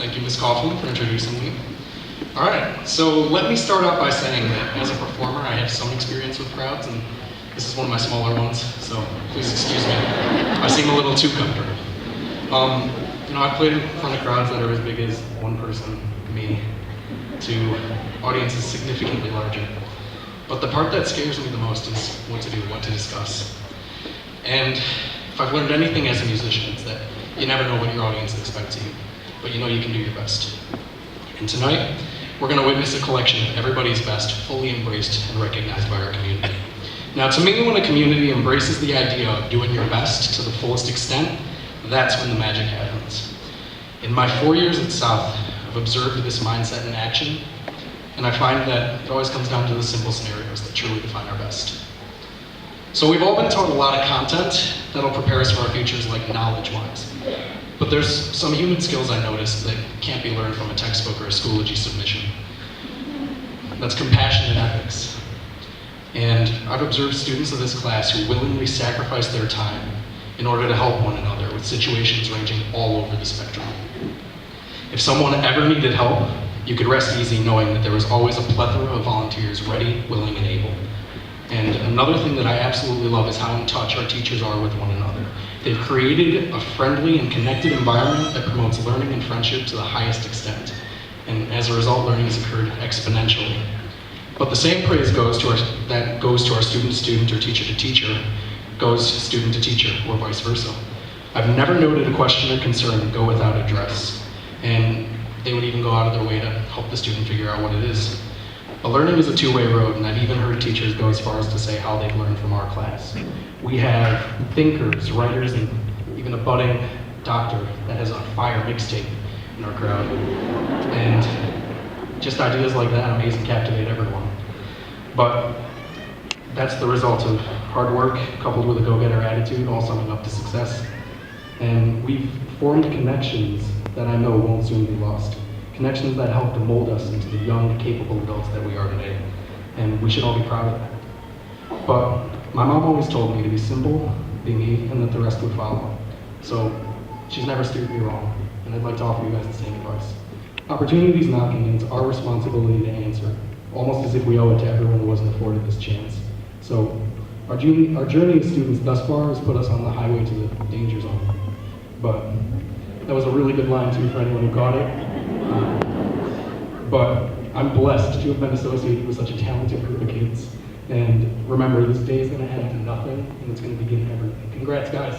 Thank you, Ms. Coughlin, for introducing me. All right, so let me start out by saying that as a performer, I have some experience with crowds, and this is one of my smaller ones, so please excuse me. I seem a little too comfortable. I've played in front of crowds that are as big as one person, me, to audiences significantly larger. But the part that scares me the most is what to do, what to discuss. And if I've learned anything as a musician, it's that you never know what your audience expects of you, but you know you can do your best. And tonight, we're going to witness a collection of everybody's best, fully embraced and recognized by our community. Now, to me, when a community embraces the idea of doing your best to the fullest extent, that's when the magic happens. In my 4 years at South, I've observed this mindset in action, and I find that it always comes down to the simple scenarios that truly define our best. So we've all been taught a lot of content that'll prepare us for our futures, like knowledge-wise. But there's some human skills I noticed that can't be learned from a textbook or a Schoology submission. That's compassion and ethics. And I've observed students of this class who willingly sacrifice their time in order to help one another with situations ranging all over the spectrum. If someone ever needed help, you could rest easy knowing that there was always a plethora of volunteers ready, willing, and able. And another thing that I absolutely love is how in touch our teachers are with one another. They've created a friendly and connected environment that promotes learning and friendship to the highest extent. And as a result, learning has occurred exponentially. But the same praise goes to our student-to-student or teacher-to-teacher, goes student-to-teacher, or vice versa. I've never noted a question or concern go without address. And they would even go out of their way to help the student figure out what it is. But learning is a two-way road, and I've even heard teachers go as far as to say how they've learned from our class. We have thinkers, writers, and even a budding doctor that has a fire mixtape in our crowd. And just ideas like that amaze and captivate everyone. But that's the result of hard work coupled with a go-getter attitude, all summing up to success. And we've formed connections that I know won't soon be lost. Connections that help to mold us into the young, capable adults that we are today. And we should all be proud of that. But my mom always told me to be simple, be me, and that the rest would follow. So she's never steered me wrong, and I'd like to offer you guys the same advice. Opportunities knocking, and it's our responsibility to answer, almost as if we owe it to everyone who wasn't afforded this chance. So our journey as students thus far has put us on the highway to the danger zone. But that was a really good line too for anyone who caught it. But I'm blessed to have been associated with such a talented group of kids. And remember, this day is going to end in nothing, and it's going to begin everything. Congrats, guys.